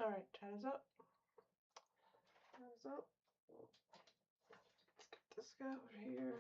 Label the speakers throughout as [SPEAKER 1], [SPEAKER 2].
[SPEAKER 1] All right, chat is up. Chat is up. Let's get this guy over here.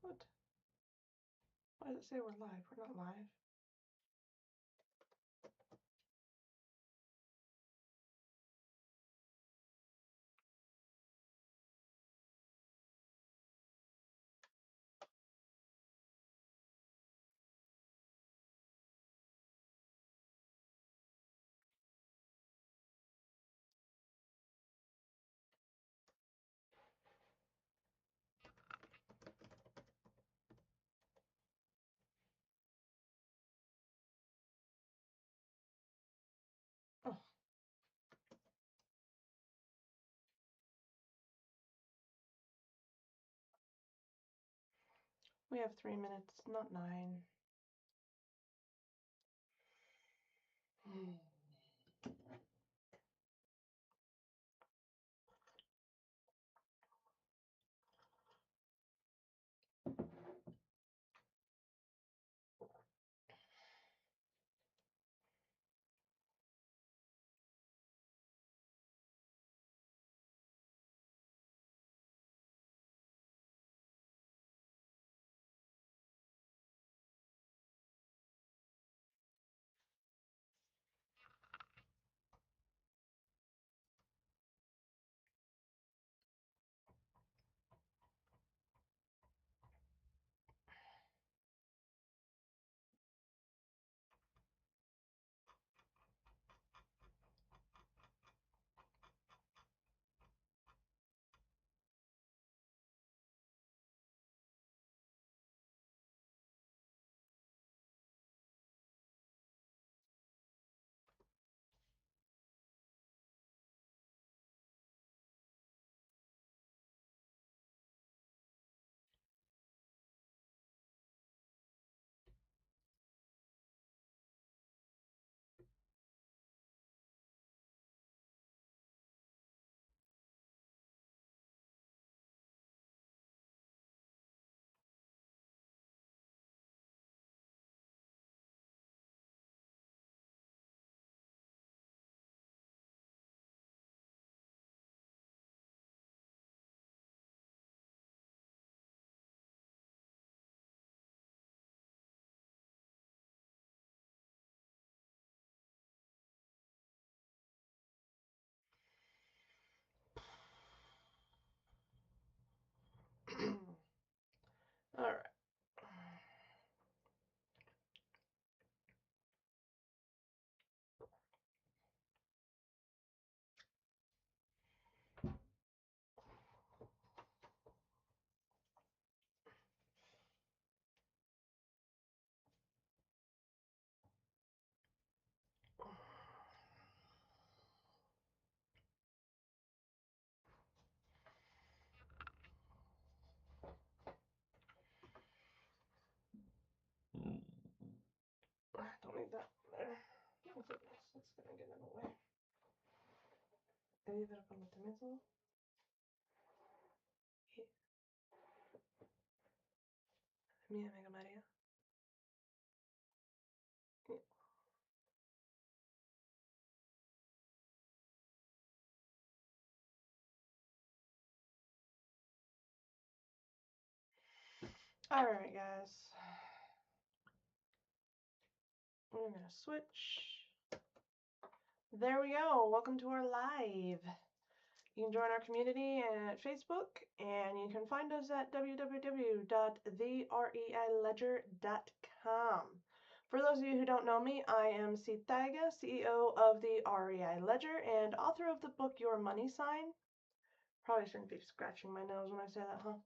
[SPEAKER 1] What? Why does it say we're live? We're not live. Oh, we have 3 minutes, not 9. goodness, that's gonna get in the way. Vivere con mezzo. Mia amiga Maria. All right, guys. We're gonna switch. There we go. Welcome to our live. You can join our community at Facebook, and you can find us at www.thereiledger.com. For those of you who don't know me, I am Sitaiga, CEO of the REI Ledger and author of the book Your Money Sign. Probably shouldn't be scratching my nose when I say that, huh?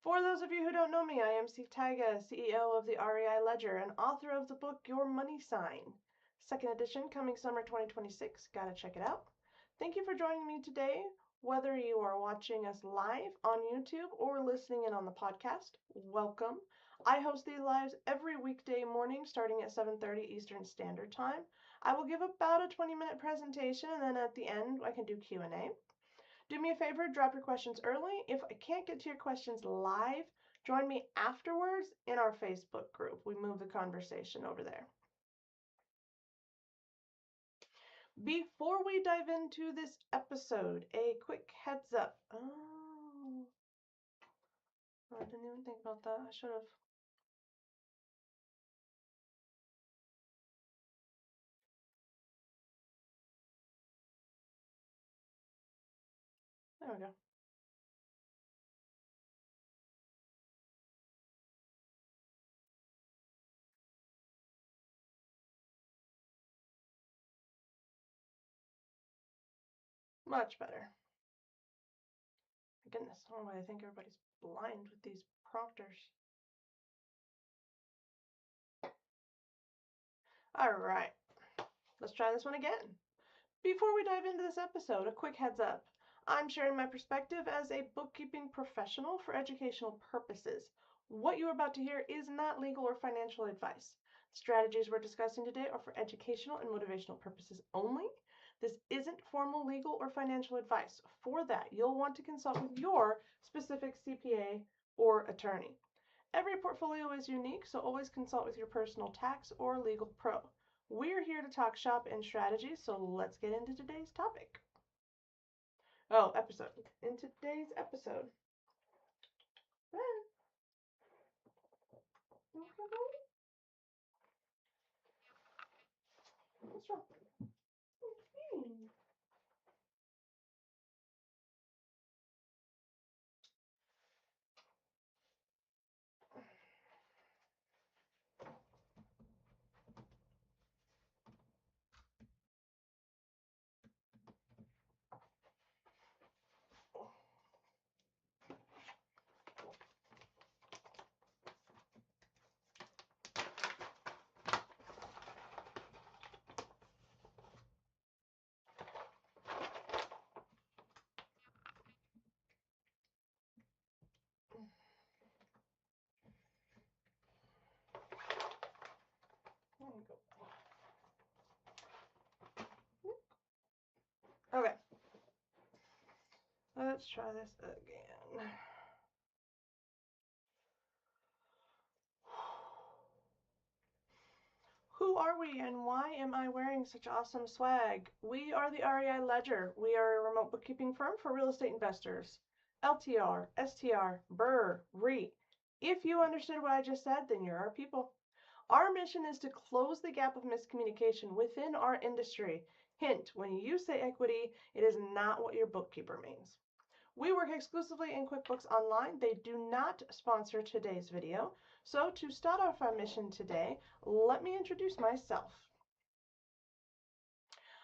[SPEAKER 1] For those of you who don't know me, I am Steve Taiga, CEO of the REI Ledger and author of the book Your Money Sign. Second edition coming summer 2026. Gotta check it out. Thank you for joining me today, whether you are watching us live on YouTube or listening in on the podcast. Welcome. I host these lives every weekday morning starting at 7:30 Eastern Standard Time. I will give about a 20-minute presentation, and then at the end I can do Q&A. Do me a favor, drop your questions early. If I can't get to your questions live, join me afterwards in our Facebook group. We move the conversation over there. Before we dive into this episode, a quick heads up. Oh, I didn't even think about that. I should have. There we go. Much better. My goodness, I don't know why I think everybody's blind with these prompters. All right, let's try this one again. Before we dive into this episode, a quick heads up. I'm sharing my perspective as a bookkeeping professional for educational purposes. What you're about to hear is not legal or financial advice. The strategies we're discussing today are for educational and motivational purposes only. This isn't formal legal or financial advice. For that, you'll want to consult with your specific CPA or attorney. Every portfolio is unique, so always consult with your personal tax or legal pro. We're here to talk shop and strategy, so let's get into today's topic. Episode. In today's episode. What's wrong? Okay. Let's try this again. Who are we and why am I wearing such awesome swag? We are the REI Ledger. We are a remote bookkeeping firm for real estate investors. LTR, STR, BRRRR, REIT. If you understood what I just said, then you're our people. Our mission is to close the gap of miscommunication within our industry. Hint, when you say equity, it is not what your bookkeeper means. We work exclusively in QuickBooks Online. They do not sponsor today's video. So to start off our mission today, let me introduce myself.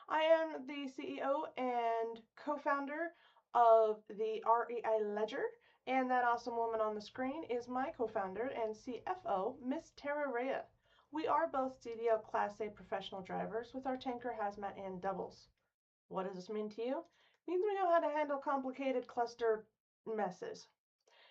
[SPEAKER 1] I am the CEO and co-founder of the REI Ledger, and that awesome woman on the screen is my co-founder and CFO, Miss Tara Rhea. We are both CDL Class A professional drivers with our tanker, hazmat, and doubles. What does this mean to you? It means we know how to handle complicated cluster messes.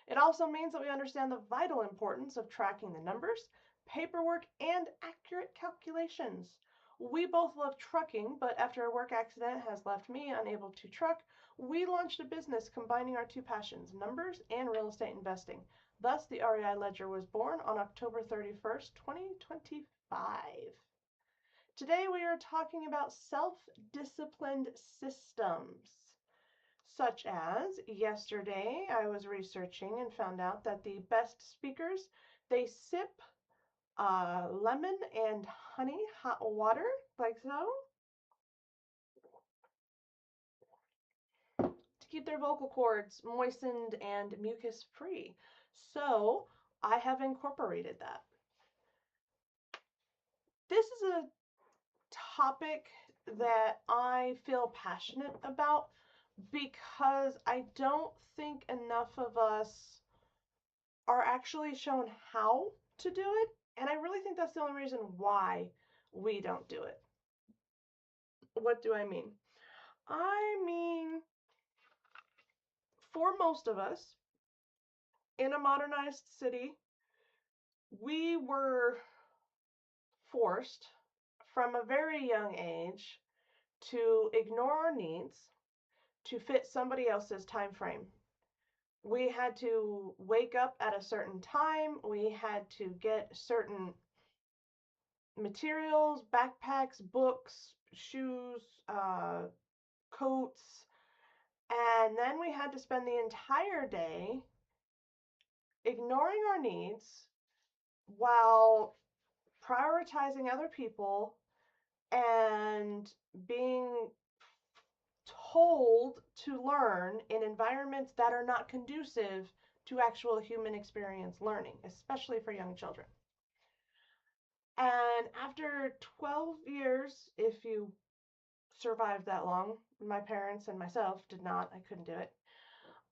[SPEAKER 1] It also means that we understand the vital importance of tracking the numbers, paperwork, and accurate calculations. We both love trucking, but after a work accident has left me unable to truck, we launched a business combining our two passions, numbers and real estate investing. Thus, the REI Ledger was born on October 31st, 2025. Today we are talking about self-disciplined systems. Such as yesterday, I was researching and found out that the best speakers, they sip lemon and honey hot water, like so, to keep their vocal cords moistened and mucus free. So I have incorporated that. This is a topic that I feel passionate about because I don't think enough of us are actually shown how to do it. And I really think that's the only reason why we don't do it. What do I mean? I mean, for most of us in a modernized city, we were forced from a very young age to ignore our needs to fit somebody else's time frame. We had to wake up at a certain time. We had to get certain materials, backpacks, books, shoes, coats, and then we had to spend the entire day ignoring our needs while prioritizing other people and being told to learn in environments that are not conducive to actual human experience learning, especially for young children. And after 12 years, if you survived that long, my parents and myself did not, I couldn't do it.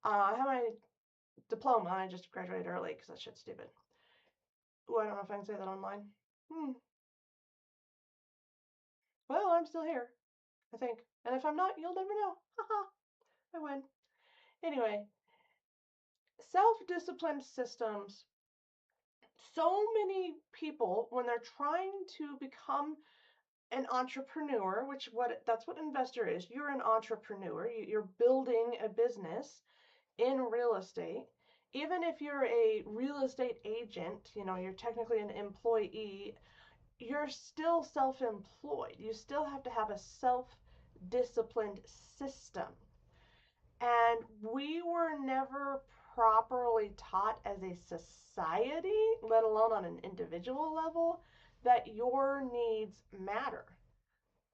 [SPEAKER 1] I have my diploma, I just graduated early because that shit's stupid. Ooh, I don't know if I can say that online. Well, I'm still here, I think. And if I'm not, you'll never know. Haha, I win. Anyway, self-disciplined systems. So many people, when they're trying to become an entrepreneur, that's what investor is. You're an entrepreneur. You're building a business in real estate. Even if you're a real estate agent, you're technically an employee, you're still self-employed. You still have to have a self-disciplined system. And we were never properly taught as a society, let alone on an individual level, that your needs matter.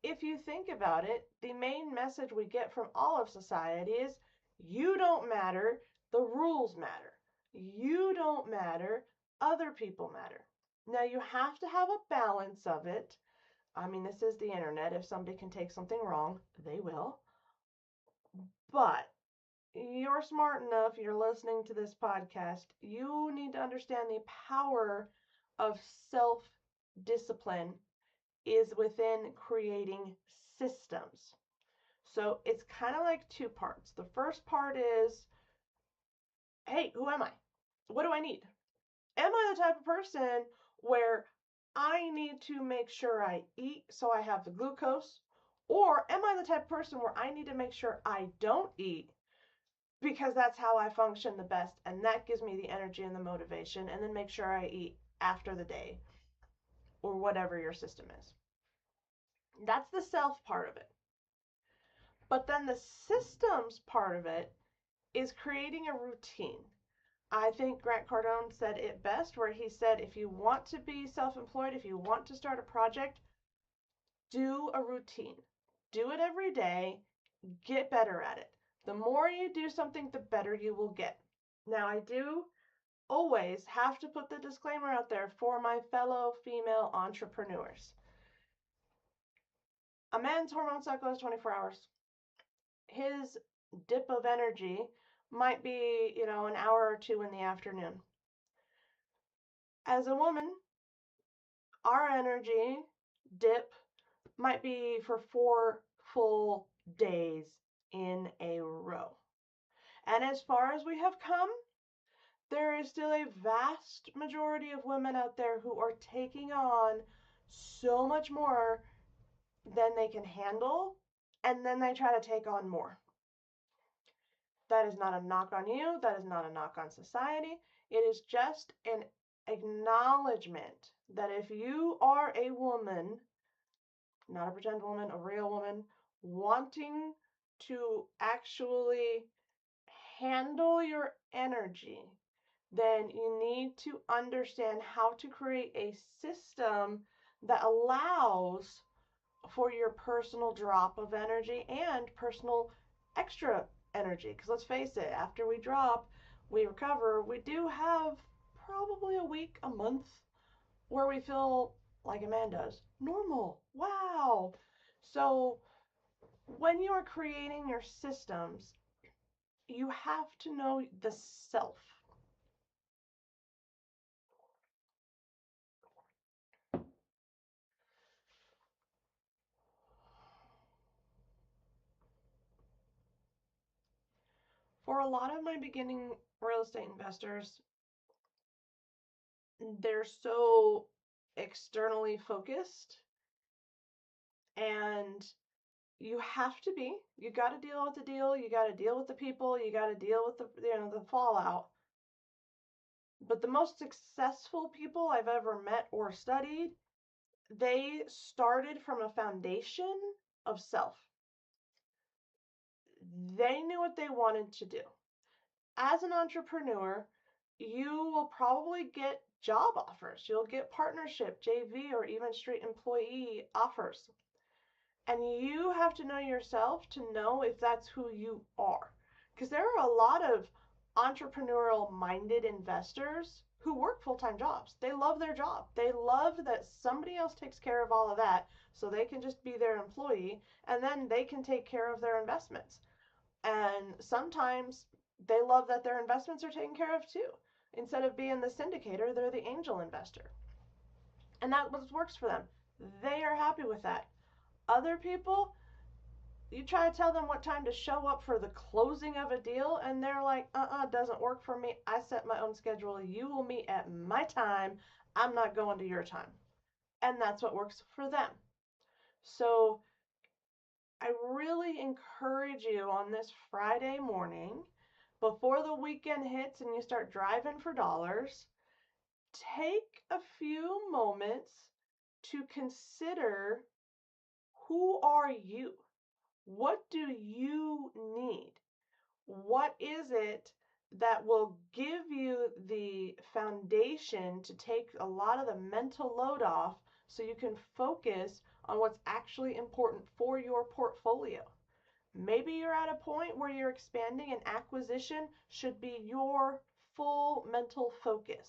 [SPEAKER 1] If you think about it, the main message we get from all of society is you don't matter, the rules matter. You don't matter, other people matter. Now you have to have a balance of it. I mean, this is the internet. If somebody can take something wrong, they will. But you're smart enough, you're listening to this podcast, you need to understand the power of self-discipline is within creating systems. So it's kind of like two parts. The first part is, hey, who am I? What do I need? Am I the type of person where I need to make sure I eat so I have the glucose? Or am I the type of person where I need to make sure I don't eat because that's how I function the best and that gives me the energy and the motivation, and then make sure I eat after the day or whatever your system is? That's the self part of it. But then the systems part of it is creating a routine. I think Grant Cardone said it best, where he said, if you want to be self-employed, if you want to start a project, do a routine. Do it every day. Get better at it. The more you do something, the better you will get. Now, I do always have to put the disclaimer out there for my fellow female entrepreneurs. A man's hormone cycle is 24 hours. His dip of energy might be, an hour or two in the afternoon. As a woman, our energy dip might be for 4 full days in a row. And as far as we have come, there is still a vast majority of women out there who are taking on so much more than they can handle, and then they try to take on more. That is not a knock on you. That is not a knock on society. It is just an acknowledgement that if you are a woman, not a pretend woman, a real woman, wanting to actually handle your energy, then you need to understand how to create a system that allows for your personal drop of energy and personal extra energy. Because let's face it, after we drop, we recover, we do have probably a week, a month where we feel like a man does. Normal. Wow. So when you are creating your systems, you have to know the self. For a lot of my beginning real estate investors, they're so externally focused, and you have to be. You got to deal with the deal, you got to deal with the people, you got to deal with the fallout. But the most successful people I've ever met or studied, they started from a foundation of self. They knew what they wanted to do. As an entrepreneur, you will probably get job offers. You'll get partnership, JV, or even straight employee offers. And you have to know yourself to know if that's who you are. Because there are a lot of entrepreneurial minded investors who work full-time jobs. They love their job. They love that somebody else takes care of all of that so they can just be their employee and then they can take care of their investments. And sometimes they love that their investments are taken care of too. Instead of being the syndicator, they're the angel investor. And that works for them. They are happy with that. Other people, you try to tell them what time to show up for the closing of a deal, and they're like, doesn't work for me. I set my own schedule. You will meet at my time. I'm not going to your time. And that's what works for them. So I really encourage you on this Friday morning, before the weekend hits and you start driving for dollars, take a few moments to consider, who are you? What do you need? What is it that will give you the foundation to take a lot of the mental load off so you can focus on what's actually important for your portfolio? Maybe you're at a point where you're expanding and acquisition should be your full mental focus.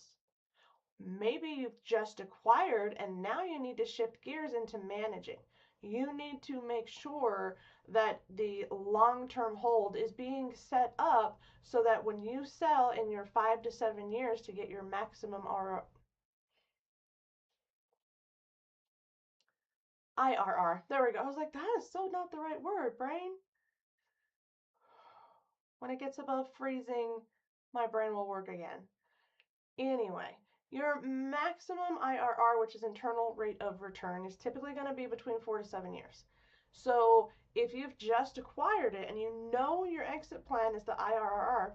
[SPEAKER 1] Maybe you've just acquired and now you need to shift gears into managing. You need to make sure that the long-term hold is being set up so that when you sell in your 5 to 7 years to get your maximum IRR. There we go. I was like, that is so not the right word, brain. When it gets above freezing, my brain will work again. Anyway, your maximum IRR, which is internal rate of return, is typically going to be between 4 to 7 years. So if you've just acquired it and you know your exit plan is the IRR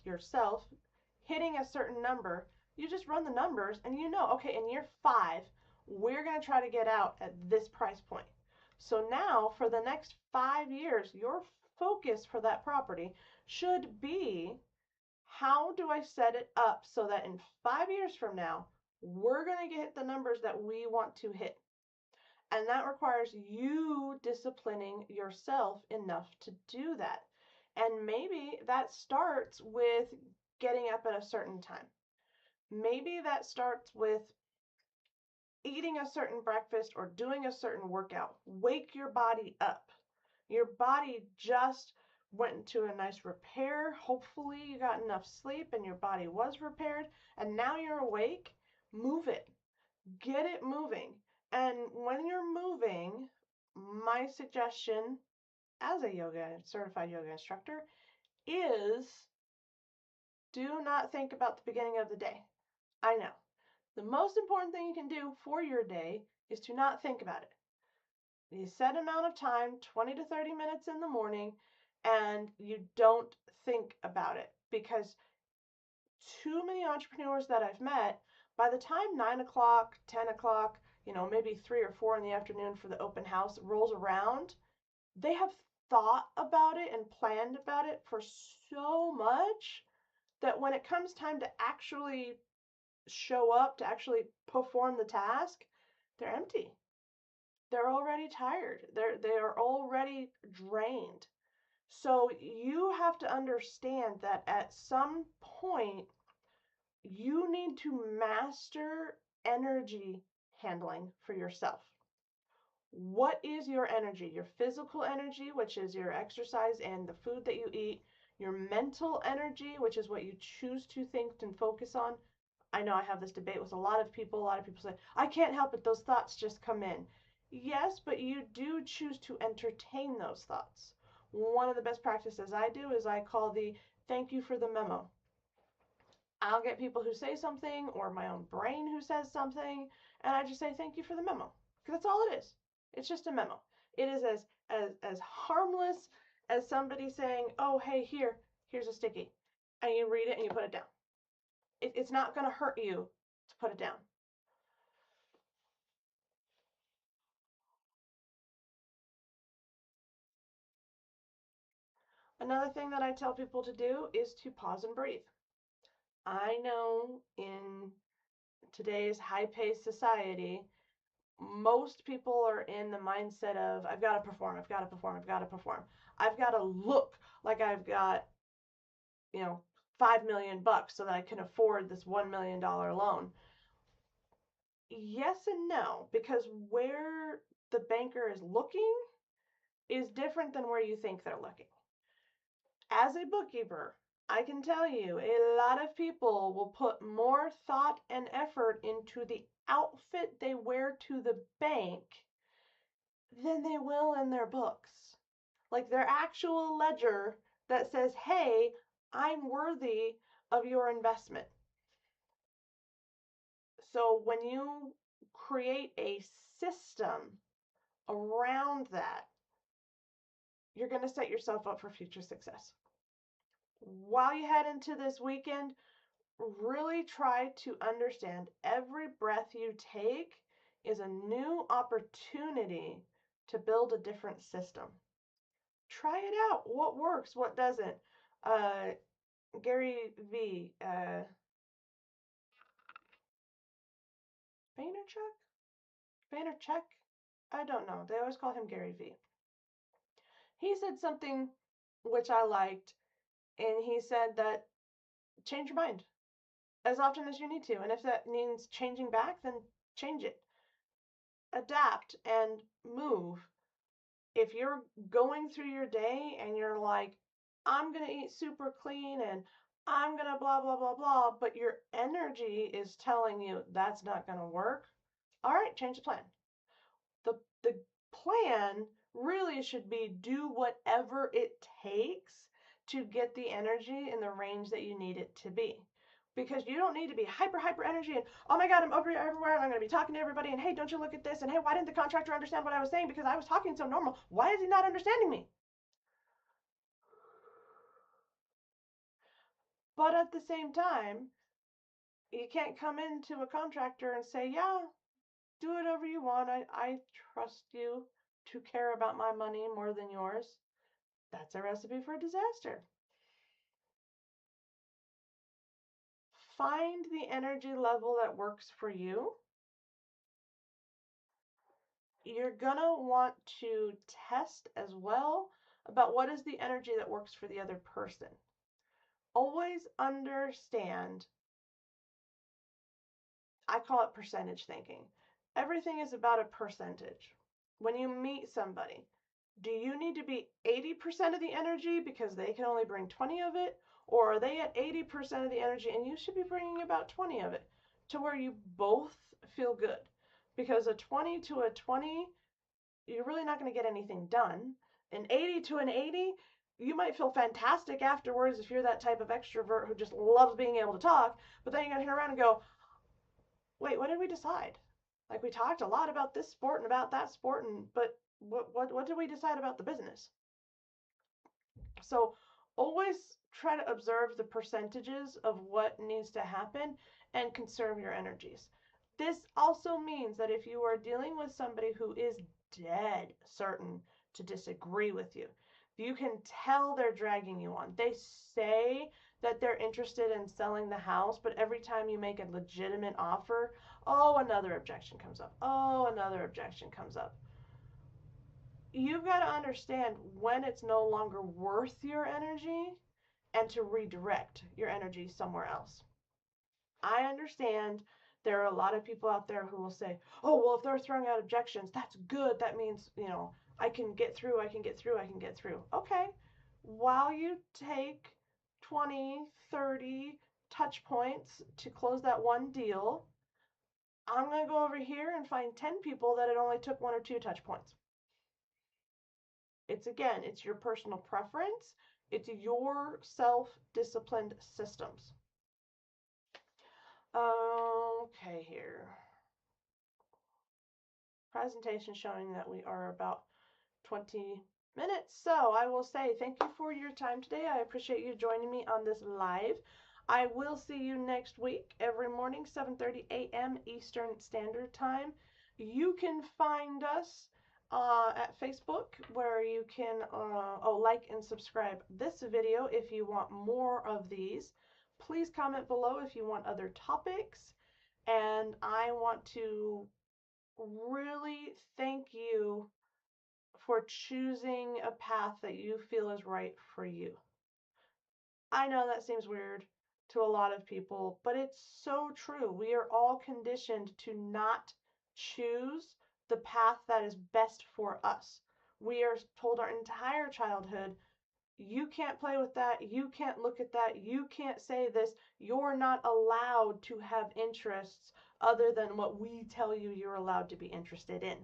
[SPEAKER 1] yourself hitting a certain number, you just run the numbers and you know, okay, in year 5, we're going to try to get out at this price point. So now for the next 5 years, your focus for that property should be, how do I set it up so that in 5 years from now, we're going to get the numbers that we want to hit? And that requires you disciplining yourself enough to do that. And maybe that starts with getting up at a certain time. Maybe that starts with eating a certain breakfast or doing a certain workout. Wake your body up. Your body just went into a nice repair. Hopefully you got enough sleep and your body was repaired, and now you're awake. Move it. Get it moving. And when you're moving, my suggestion as a certified yoga instructor is, do not think about the beginning of the day. I know. The most important thing you can do for your day is to not think about it. You set amount of time, 20 to 30 minutes in the morning, and you don't think about it, because too many entrepreneurs that I've met, by the time 9 o'clock, 10 o'clock, maybe 3 or 4 in the afternoon for the open house rolls around, they have thought about it and planned about it for so much that when it comes time to actually show up, to actually perform the task, they're empty. They're already tired. They are already drained. So you have to understand that at some point you need to master energy handling for yourself. What is your energy? Your physical energy, which is your exercise and the food that you eat. Your mental energy, which is what you choose to think and focus on. I know I have this debate with a lot of people. A lot of people say, I can't help it, those thoughts just come in. Yes, but you do choose to entertain those thoughts. One of the best practices I do is I call the thank you for the memo. I'll get people who say something, or my own brain who says something, and I just say thank you for the memo, because that's all it is. It's just a memo. It is as harmless as somebody saying, oh, hey, here's a sticky, and you read it and you put it down. It's not going to hurt you to put it down. Another thing that I tell people to do is to pause and breathe. I know in today's high-paced society, most people are in the mindset of, I've got to perform, I've got to perform, I've got to perform. I've got to look like I've got, 5 million bucks so that I can afford this $1 million loan. Yes and no, because where the banker is looking is different than where you think they're looking. As a bookkeeper, I can tell you a lot of people will put more thought and effort into the outfit they wear to the bank than they will in their books. Like their actual ledger that says, hey, I'm worthy of your investment. So when you create a system around that, you're going to set yourself up for future success. While you head into this weekend, really try to understand every breath you take is a new opportunity to build a different system. Try it out. What works? What doesn't? Gary V. Vaynerchuk? Vaynerchuk? I don't know. They always call him Gary V. He said something which I liked, and he said that change your mind as often as you need to. And if that means changing back, then change it. Adapt and move. If you're going through your day and you're like, I'm going to eat super clean and I'm going to blah, blah, blah, blah, but your energy is telling you that's not going to work, all right, change the plan. The plan really should be do whatever it takes to get the energy in the range that you need it to be. Because you don't need to be hyper energy and, oh my God, I'm over everywhere and I'm going to be talking to everybody and, hey, don't you look at this, and hey, why didn't the contractor understand what I was saying, because I was talking so normal? Why is he not understanding me? But at the same time, you can't come into a contractor and say, yeah, do whatever you want. I trust you to care about my money more than yours. That's a recipe for disaster. Find the energy level that works for you. You're gonna want to test as well about what is the energy that works for the other person. Always understand, I call it percentage thinking. Everything is about a percentage. When you meet somebody, do you need to be 80% of the energy because they can only bring 20 of it? Or are they at 80% of the energy and you should be bringing about 20 of it, to where you both feel good? Because a 20 to a 20, you're really not going to get anything done. An 80 to an 80, you might feel fantastic afterwards if you're that type of extrovert who just loves being able to talk, but then you're going to turn around and go, wait, what did we decide? Like, we talked a lot about this sport and about that sport, but What did we decide about the business? So always try to observe the percentages of what needs to happen and conserve your energies. This also means that if you are dealing with somebody who is dead certain to disagree with you, you can tell they're dragging you on. They say that they're interested in selling the house, but every time you make a legitimate offer, oh, another objection comes up. Oh, another objection comes up. You've got to understand when it's no longer worth your energy and to redirect your energy somewhere else. I understand there are a lot of people out there who will say, oh, well, if they're throwing out objections, that's good. That means, I can get through, I can get through, I can get through. Okay. While you take 20, 30 touch points to close that one deal, I'm going to go over here and find 10 people that it only took 1 or 2 touch points. It's your personal preference. It's your self-disciplined systems. Okay, here. Presentation showing that we are about 20 minutes. So I will say thank you for your time today. I appreciate you joining me on this live. I will see you next week, every morning, 7:30 a.m. Eastern Standard Time. You can find us at Facebook, where you can like and subscribe this video if you want more of these. Please comment below if you want other topics. And I want to really thank you for choosing a path that you feel is right for you. I know that seems weird to a lot of people, but it's so true. We are all conditioned to not choose the path that is best for us. We are told our entire childhood, you can't play with that, you can't look at that, you can't say this, you're not allowed to have interests other than what we tell you you're allowed to be interested in.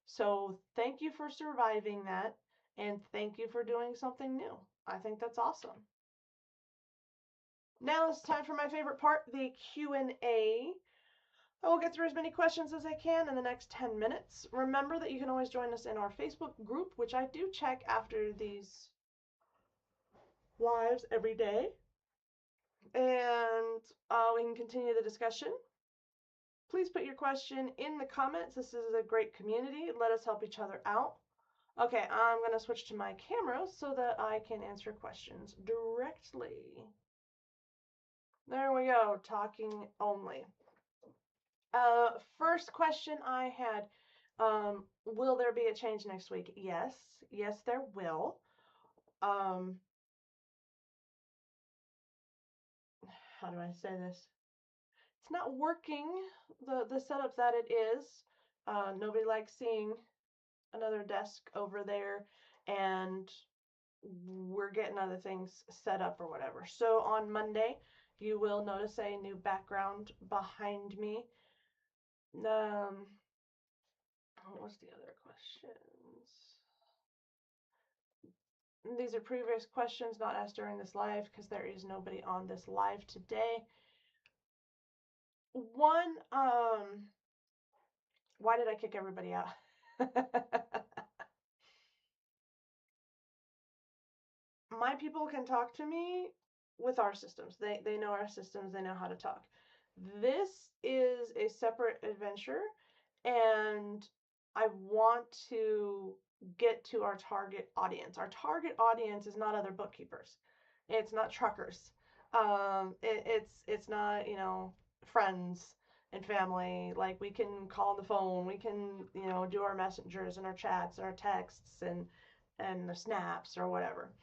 [SPEAKER 1] So thank you for surviving that, and thank you for doing something new. I think that's awesome. Now it's time for my favorite part, the Q&A. I will get through as many questions as I can in the next 10 minutes. Remember that you can always join us in our Facebook group, which I do check after these lives every day. And we can continue the discussion. Please put your question in the comments. This is a great community. Let us help each other out. Okay, I'm going to switch to my camera so that I can answer questions directly. There we go, talking only. First question I had, will there be a change next week? Yes, there will. How do I say this? It's not working, the setup that it is. Nobody likes seeing another desk over there, and we're getting other things set up or whatever. So on Monday, you will notice a new background behind me. What was the other questions? These are previous questions not asked during this live because there is nobody on this live today. One, why did I kick everybody out? My people can talk to me with our systems. They know our systems. They know how to talk. This is a separate adventure, and I want to get to our target audience. Our target audience is not other bookkeepers. It's not truckers. It's not, friends and family. Like, we can call on the phone. We can, do our messengers and our chats and our texts and the snaps or whatever.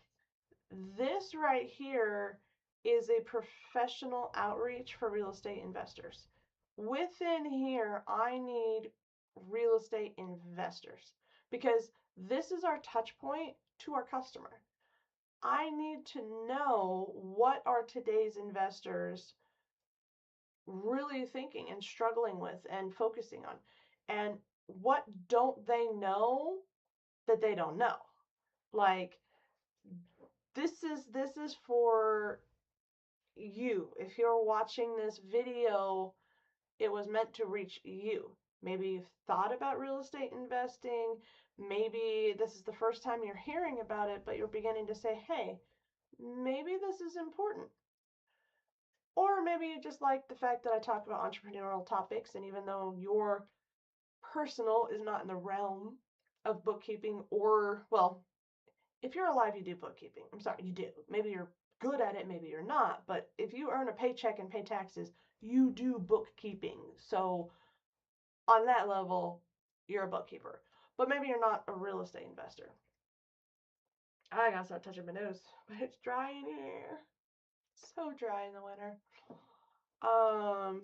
[SPEAKER 1] This right here is a professional outreach for real estate investors. Within here, I need real estate investors because this is our touch point to our customer. I need to know what are today's investors really thinking and struggling with and focusing on, and what don't they know that they don't know. Like, this is for you. If you're watching this video, it was meant to reach you. Maybe you've thought about real estate investing. Maybe this is the first time you're hearing about it, but you're beginning to say, hey, maybe this is important. Or maybe you just like the fact that I talk about entrepreneurial topics, and even though your personal is not in the realm of bookkeeping, or, well, if you're alive, you do bookkeeping. I'm sorry, you do. Maybe you're good at it, maybe you're not, but if you earn a paycheck and pay taxes, you do bookkeeping. So on that level, you're a bookkeeper. But maybe you're not a real estate investor. I gotta start touching my nose, but it's dry in here. So dry in the winter. Um,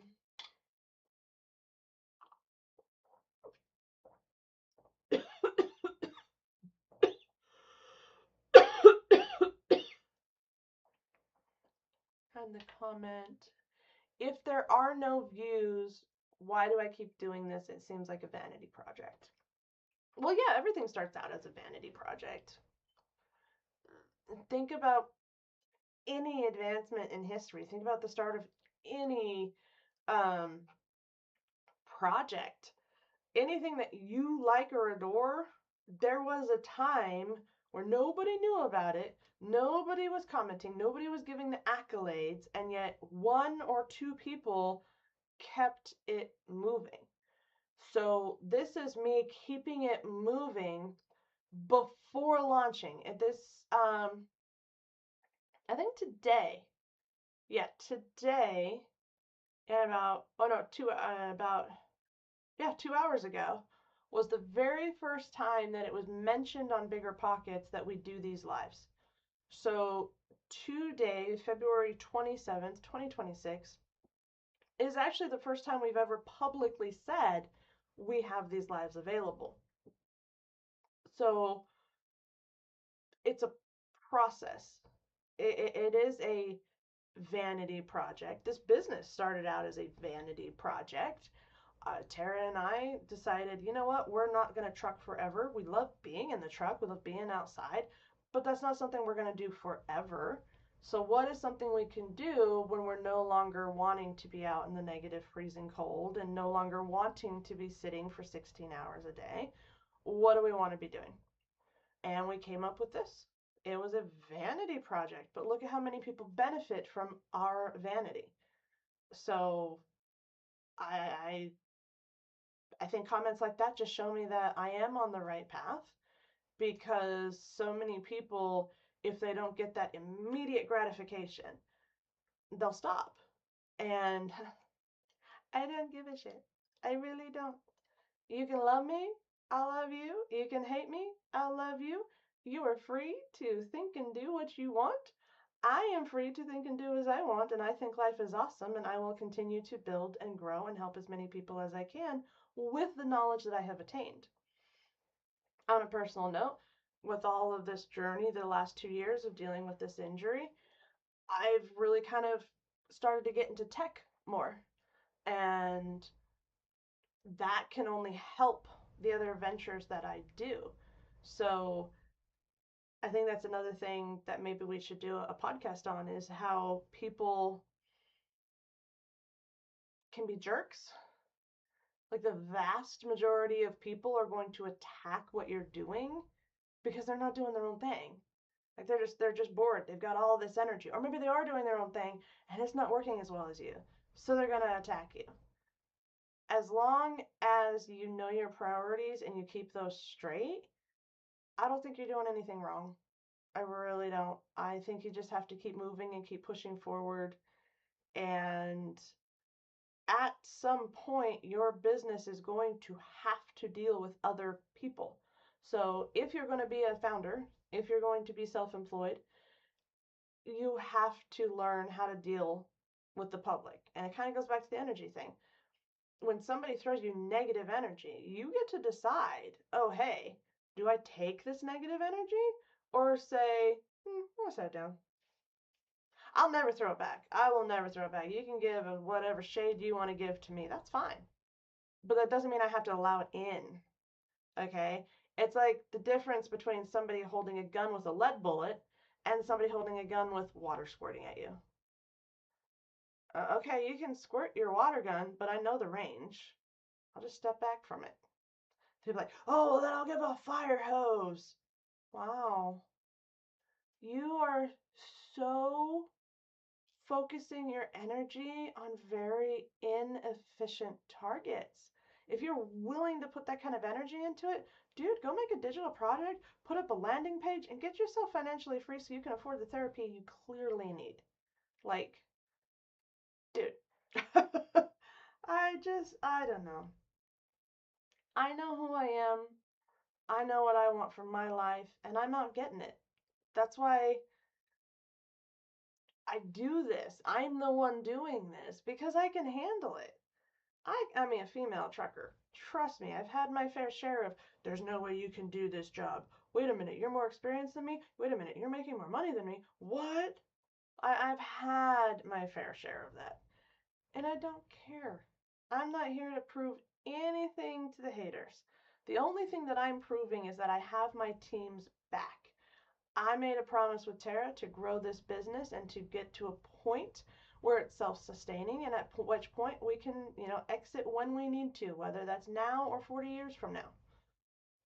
[SPEAKER 1] and the comment, if there are no views, why do I keep doing this? It seems like a vanity project. Well, yeah, everything starts out as a vanity project. Think about any advancement in history. Think about the start of any um, project. Anything that you like or adore, there was a time where nobody knew about it, nobody was commenting, nobody was giving the accolades, and yet one or two people kept it moving. So this is me keeping it moving before launching. And this, I think today, today, and about, oh no, about 2 hours ago, was the very first time that it was mentioned on Bigger Pockets that we do these lives. So today, February 27th, 2026, is actually the first time we've ever publicly said we have these lives available. So it's a process. It is a vanity project. This business started out as a vanity project. Tara and I decided, you know what, we're not going to truck forever. We love being in the truck, we love being outside, but that's not something we're going to do forever. So, what is something we can do when we're no longer wanting to be out in the negative freezing cold and no longer wanting to be sitting for 16 hours a day? What do we want to be doing? And we came up with this. It was a vanity project, but look at how many people benefit from our vanity. So, I I think comments like that just show me that I am on the right path, because so many people, if they don't get that immediate gratification, they'll stop. And I don't give a shit. I really don't. You can love me, I'll love you. You can hate me, I'll love you. You are free to think and do what you want. I am free to think and do as I want, and I think life is awesome, and I will continue to build and grow and help as many people as I can with the knowledge that I have attained. On a personal note, with all of this journey, the last 2 years of dealing with this injury, I've really kind of started to get into tech more. And that can only help the other ventures that I do. So I think that's another thing that maybe we should do a podcast on, is how people can be jerks. Like, the vast majority of people are going to attack what you're doing because they're not doing their own thing. Like, they're just bored. They've got all this energy. Or maybe they are doing their own thing and it's not working as well as you. So they're gonna attack you. As long as you know your priorities and you keep those straight, I don't think you're doing anything wrong. I really don't. I think you just have to keep moving and keep pushing forward. And at some point, your business is going to have to deal with other people. So if you're going to be a founder, if you're going to be self-employed, you have to learn how to deal with the public. And it kind of goes back to the energy thing. When somebody throws you negative energy, you get to decide, oh, hey, do I take this negative energy or say, I'll set it down? I'll never throw it back. I will never throw it back. You can give whatever shade you want to give to me. That's fine. But that doesn't mean I have to allow it in. Okay? It's like the difference between somebody holding a gun with a lead bullet and somebody holding a gun with water squirting at you. Okay, you can squirt your water gun, but I know the range. I'll just step back from it. People are like, oh, well, then I'll give a fire hose. Wow. You are so focusing your energy on very inefficient targets. If you're willing to put that kind of energy into it, dude, go make a digital product, put up a landing page, and get yourself financially free so you can afford the therapy you clearly need. Like, dude. I don't know. I know who I am. I know what I want from my life, and I'm not getting it. That's why I do this. I'm the one doing this because I can handle it. I mean, a female trucker. Trust me, I've had my fair share of, there's no way you can do this job. Wait a minute, you're more experienced than me? Wait a minute, you're making more money than me? What? I've had my fair share of that. And I don't care. I'm not here to prove anything to the haters. The only thing that I'm proving is that I have my team's back. I made a promise with Tara to grow this business and to get to a point where it's self-sustaining, and at which point we can, exit when we need to, whether that's now or 40 years from now.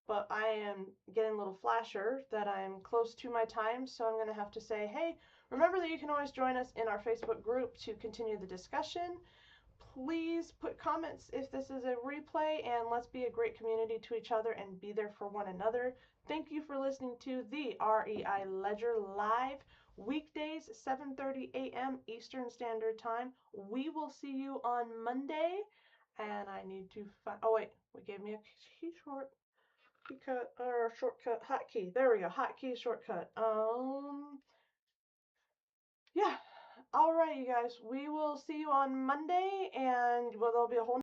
[SPEAKER 1] But I am getting a little flasher that I'm close to my time, so I'm going to have to say, hey, remember that you can always join us in our Facebook group to continue the discussion. Please put comments if this is a replay, and let's be a great community to each other and be there for one another. Thank you for listening to the REI Ledger Live, weekdays, 7:30 a.m. Eastern Standard Time. We will see you on Monday, and I need to find, oh wait, we gave me a key shortcut, hotkey. There we go, hotkey shortcut. Yeah. All right, you guys. We will see you on Monday, and well, there'll be a whole